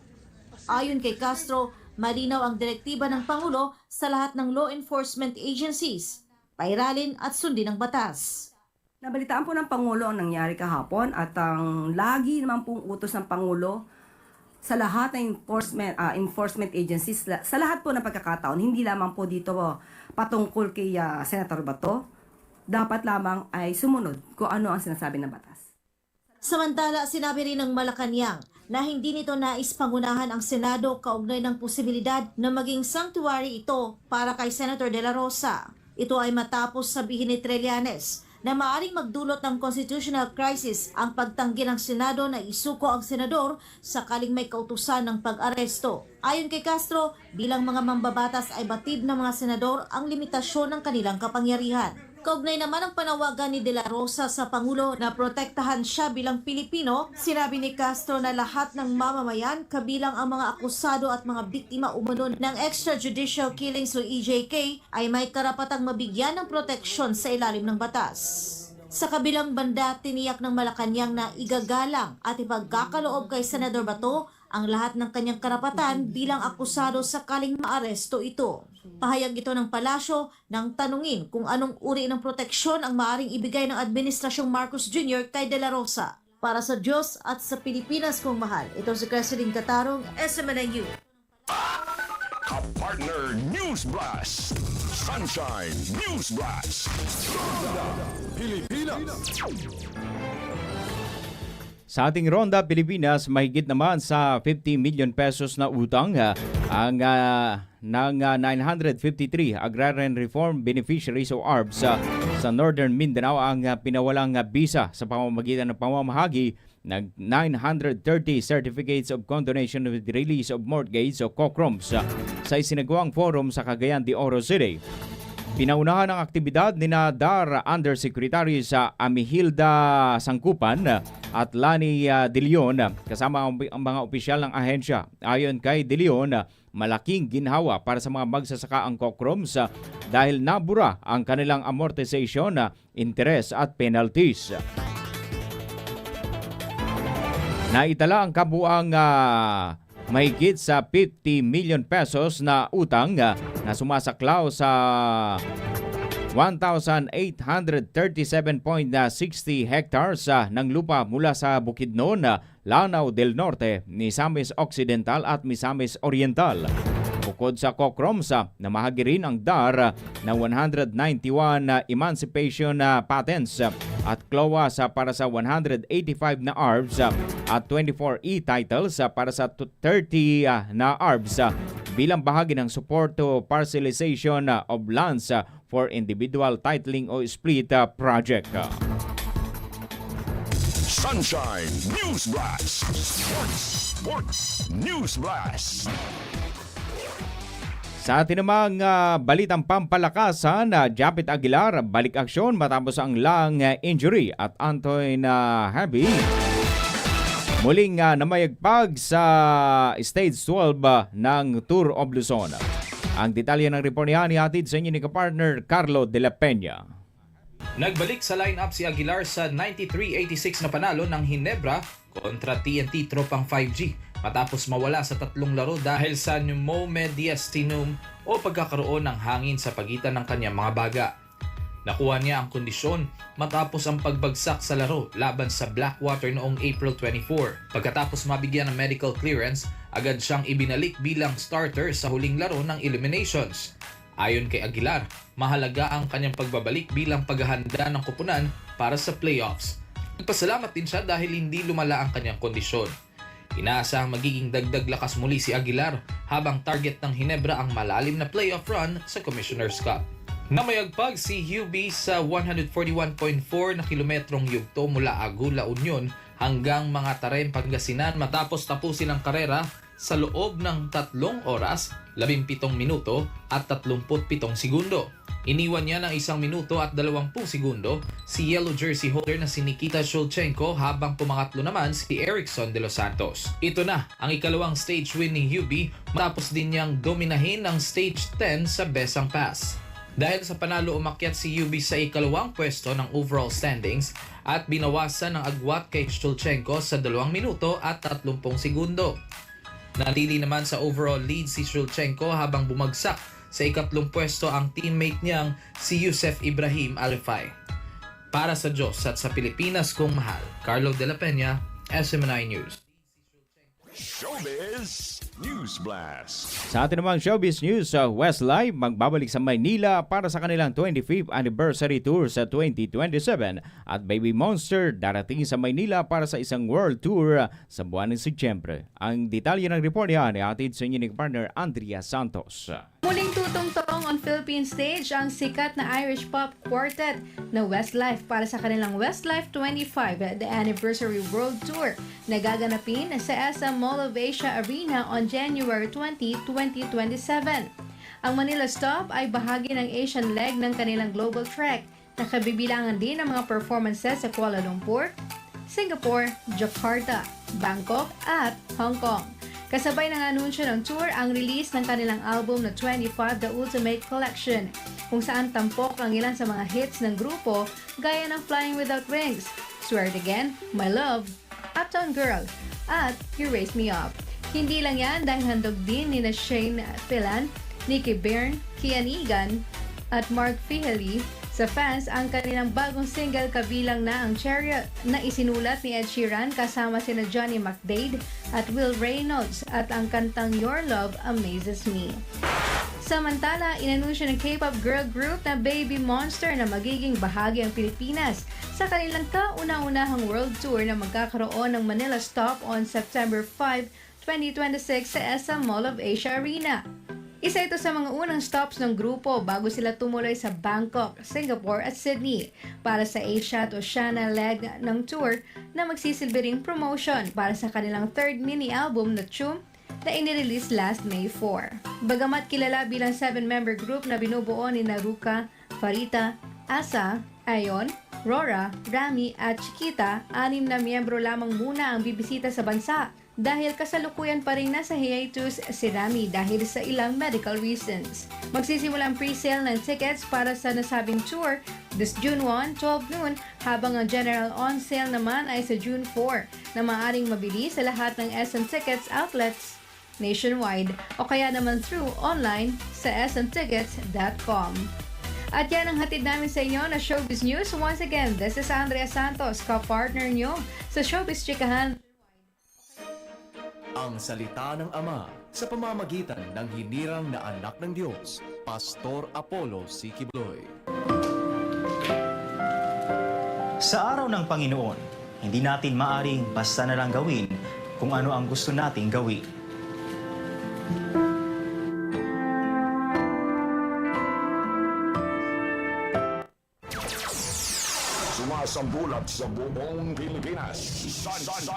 Ayon kay Castro, malinaw ang direktiba ng Pangulo sa lahat ng law enforcement agencies, pairalin at sundin ang batas. Nabalitaan po ng Pangulo ang nangyari kahapon at ang lagi naman pong utos ng Pangulo sa lahat ng enforcement agencies, sa lahat po ng pagkakataon, hindi lamang po dito patungkol kay Senator Bato, dapat lamang ay sumunod kung ano ang sinasabi ng batas. Samantala, sinabi rin ng Malacanang na hindi nito nais pangunahan ang Senado kaugnay ng posibilidad na maging sanctuary ito para kay Senator De La Rosa. Ito ay matapos sabihin ni Trillanes na maaaring magdulot ng constitutional crisis ang pagtanggi ng Senado na isuko ang senador sakaling may kautusan ng pag-aresto. Ayon kay Castro, bilang mga mambabatas ay batid ng mga senador ang limitasyon ng kanilang kapangyarihan. Kaugnay naman ang panawagan ni De La Rosa sa Pangulo na protektahan siya bilang Pilipino, sinabi ni Castro na lahat ng mamamayan, kabilang ang mga akusado at mga biktima umano ng extrajudicial killings o EJK, ay may karapatang mabigyan ng proteksyon sa ilalim ng batas. Sa kabilang banda, tiniyak ng Malacanang na igagalang at ipagkakaloob kay Senador Bato ang lahat ng kanyang karapatan bilang akusado sakaling maaresto ito. Pahayag ito ng palasyo nang tanungin kung anong uri ng proteksyon ang maaring ibigay ng Administrasyong Marcos Jr. kay De La Rosa. Para sa Diyos at sa Pilipinas kong mahal, ito si Cresceline Catarong, SMNA News. Ka-partner News Blast. Sunshine News Blast. Pilipinas. Sa ating Ronda Pilipinas, mahigit naman sa 50 million pesos na utang ang ng 953 Agrarian Reform Beneficiaries o ARBs sa Northern Mindanao ang pinawalang bisa sa pamamagitan ng pamamahagi ng 930 Certificates of Condonation with Release of Mortgage o COCROMs sa isinagawang forum sa Cagayan de Oro City. Pinaunahan ang aktibidad ni DAR Undersecretary sa Amihilda Sangkupan at Lani De Leon kasama ang mga opisyal ng ahensya. Ayon kay De Leon, malaking ginhawa para sa mga magsasaka ang COCROMs dahil nabura ang kanilang amortization, interest at penalties. Naitala ang kabuang mahigit sa 50 million pesos na utang na sumasaklaw sa 1,837.60 hectares ng lupa mula sa Bukidnon, Lanao del Norte, Misamis Occidental at Misamis Oriental. Bukod sa COCROMs, namahagi rin ang DAR na 191 emancipation patents at CLOA para sa 185 na ARBs at 24 e-titles para sa 30 na ARBs bilang bahagi ng support to parcelization of lands for individual titling o split project. Sunshine News Blast. Sports News Blast. Sa atin namang balitang pampalakasan, Japet Aguilar balik aksyon matapos ang lung injury at Antoine Harvey muling namayagpag sa Stage 12 ng Tour of Luzon. Ang detalye ng report niya hatid sa inyo ni kapartner Carlo de la Peña. Nagbalik sa lineup si Aguilar sa 93-86 na panalo ng Ginebra kontra TNT Tropang 5G matapos mawala sa 3 laro dahil sa pneumomediastinum o pagkakaroon ng hangin sa pagitan ng kanyang mga baga. Nakuha niya ang kondisyon matapos ang pagbagsak sa laro laban sa Blackwater noong April 24. Pagkatapos mabigyan ng medical clearance, agad siyang ibinalik bilang starter sa huling laro ng eliminations. Ayon kay Aguilar, mahalaga ang kanyang pagbabalik bilang paghahanda ng koponan para sa playoffs. Nagpasalamat din siya dahil hindi lumala ang kanyang kondisyon. Inaasahang magiging dagdag lakas muli si Aguilar habang target ng Ginebra ang malalim na playoff run sa Commissioner's Cup. Namayagpag si UB sa 141.4 na kilometrong yugto mula Agula Union hanggang mga Tarem, Pangasinan matapos tapusin ang karera sa loob ng 3 oras, 17 minuto at 37 segundo. Iniwan niya ng 1 minuto at 20 segundo si yellow jersey holder na si Nikita Shulchenko habang pumangatlo naman si Erickson de los Santos. Ito na ang ikalawang stage win ni UB matapos din niyang dominahin ang stage 10 sa Besang Pass. Dahil sa panalo umakyat si UB sa ikalawang pwesto ng overall standings at binawasan ng agwat kay Shulchenko sa 2 minuto at 30 segundo. Natili naman sa overall lead si Shulchenko habang bumagsak sa ikatlong pwesto ang teammate niyang si Yusef Ibrahim Alifay. Para sa Diyos at sa Pilipinas kong mahal, Carlo de la Peña, SMNI News. Showbiz News Blast. Sa atin namang Showbiz News, Westlife magbabalik sa Maynila para sa kanilang 25th anniversary tour sa 2027 at Baby Monster darating sa Maynila para sa isang world tour sa buwan ng Setyembre. Ang detalye ng report niya ay atid sa inyo ni partner Andrea Santos. Muling tutungtong on Philippine stage ang sikat na Irish pop quartet na Westlife para sa kanilang Westlife 25 The Anniversary World Tour na gaganapin sa SM Mall of Asia Arena on January 20, 2027. Ang Manila stop ay bahagi ng Asian leg ng kanilang global trek na kabibilangan din ng mga performances sa Kuala Lumpur, Singapore, Jakarta, Bangkok at Hong Kong. Kasabay ng anunsyo ng tour ang release ng kanilang album na 25 The Ultimate Collection, kung saan tampok ang ilan sa mga hits ng grupo gaya ng Flying Without Wings, Swear It Again, My Love, Uptown Girl, at You Raise Me Up. Hindi lang yan dahil handog din ni Shane Pillan, Nicky Byrne, Kian Egan, at Mark Fiheli sa fans ang kanilang bagong single kabilang na ang Chariot na isinulat ni Ed Sheeran kasama sina Johnny McDade at Will Reynolds at ang kantang Your Love Amazes Me. Samantala, inanunsyo ng K-pop girl group na Baby Monster na magiging bahagi ang Pilipinas sa kanilang kauna-unahang world tour na magkakaroon ng Manila stop on September 5, 2026 sa SM Mall of Asia Arena. Isa ito sa mga unang stops ng grupo bago sila tumuloy sa Bangkok, Singapore at Sydney para sa Asia at Oceania leg ng tour na magsisilbing promotion para sa kanilang third mini-album na Chum na inirelease last May 4. Bagamat kilala bilang 7-member group na binubuo ni Naruka, Farita, Asa, Ayon, Rora, Rami at Chiquita, 6 na miyembro lamang muna ang bibisita sa bansa dahil kasalukuyan pa rin nasa hiatus si Rami dahil sa ilang medical reasons. Magsisimula ang pre-sale ng tickets para sa nasabing tour this June 1, 12 noon, habang ang general on sale naman ay sa June 4 na maaaring mabili sa lahat ng SM Tickets outlets nationwide o kaya naman through online sa smtickets.com. At yan ang hatid namin sa inyo na Showbiz News. Once again, this is Andrea Santos, ka-partner nyo sa Showbiz Chikahan. Ang salita ng Ama sa pamamagitan ng hinirang na anak ng Diyos, Pastor Apollo C. Quibloy. Sa araw ng Panginoon, hindi natin maaring basta na lang gawin kung ano ang gusto nating gawin. Sumasambulat sa buong Pilipinas.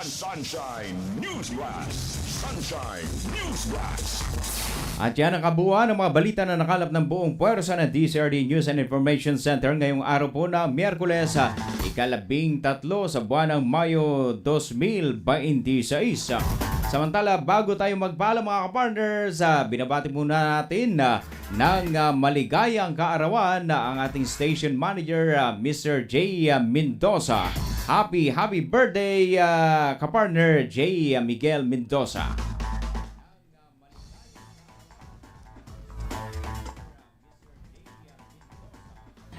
Sunshine News Blast. Sunshine News Blast. At yan ang kabuuan ng mga balita na nakalap ng buong puwersa ng DZRD News and Information Center ngayong araw po na Miyerkules, ika-13 sa buwan ng Mayo 2026. Samantala, bago tayo magpaalam mga ka-partners, binabati muna natin ng maligayang kaarawan ang ating station manager, Mr. J. Mendoza. Happy birthday, ka-partner J. Miguel Mendoza.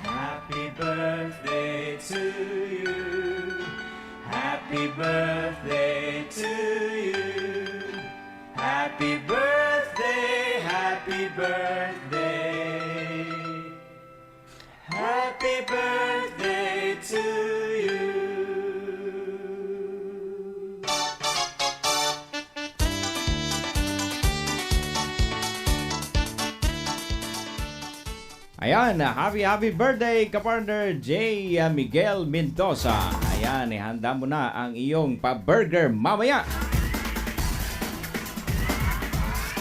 Happy birthday to you. Happy birthday to you. Happy birthday, happy birthday. Happy birthday to you. Ayan, happy birthday kapartner J. Miguel Mendoza. Ayan, ihanda mo na ang iyong pa-burger mamaya.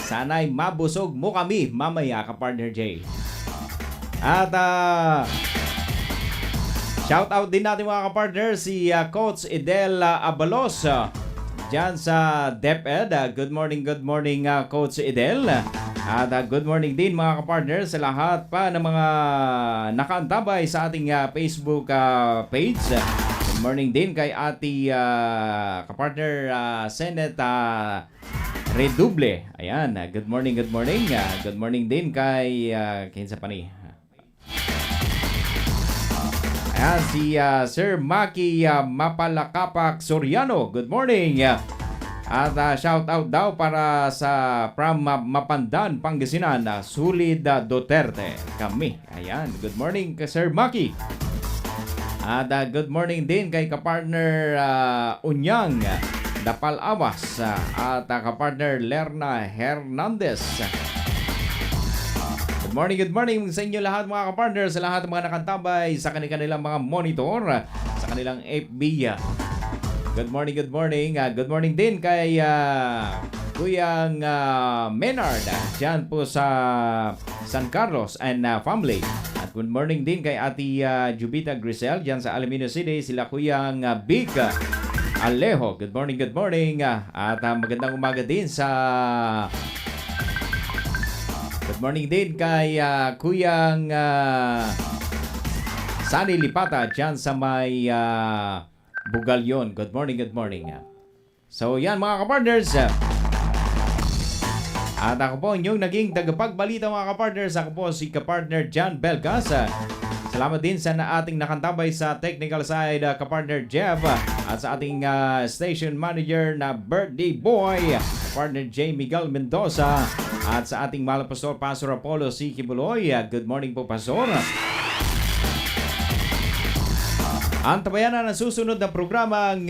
Sana'y mabusog mo kami mamaya kapartner J. At shout out din natin mga kapartner si Coach Idel Abalos dyan sa DepEd. Good morning Coach Idel. At good morning din mga kapartner sa lahat pa ng mga nakaantabay sa ating Facebook page. Good morning din kay ating kapartner Senate Reduble. Ayan, good morning. Good morning din kay kinsa pa ni? Ayan, si Sir Maki Mapalakapak Soriano. Good morning. At shout out daw para sa from Mapandan, Pangasinan, Sulid Duterte. Kami. Ayan, good morning kay Sir Maki. At good morning din kay kapartner Unyang Dapal Awas at kapartner Lerna Hernandez. Good morning sa inyo lahat mga kapartner, sa lahat ng mga nakantabay sa kanilang mga monitor, sa kanilang FB. Good morning. Good morning din kay Kuyang Menard dyan po sa San Carlos and family. At good morning din kay Ate Jubita Grisel dyan sa Alamino City. Sila Kuyang Big Alejo. Good morning. At magandang umaga din sa... Good morning din kay Kuyang Sani Lipata dyan sa may... Bugalyon. Good morning. So yan mga kapartners. At ako po inyong naging tagapagbalita mga kapartners. Ako po si kapartner John Belgas. Salamat din sa ating nakantabay sa technical side kapartner Jeff. At sa ating station manager na birthday boy kapartner J. Miguel Mendoza. At sa ating mahal pastor Pastor Apollo C. Kibuloy. Good morning po Pastor. Antabayan na ng susunod na programang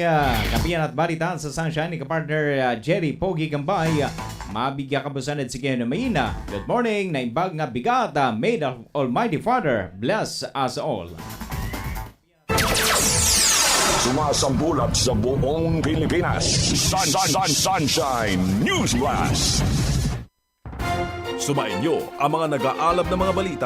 Kapiyan at Balitaan sa Sunshine ni kapartner Jerry Pogi Gambay. Mabigyan kabusan at sige na Mayina. Good morning, naimbag nga bigat. May the Almighty Father bless us all. Sumasambulat sa buong Pilipinas. Sunshine News Blast. Sumainyo ang mga nag-aalab na mga balita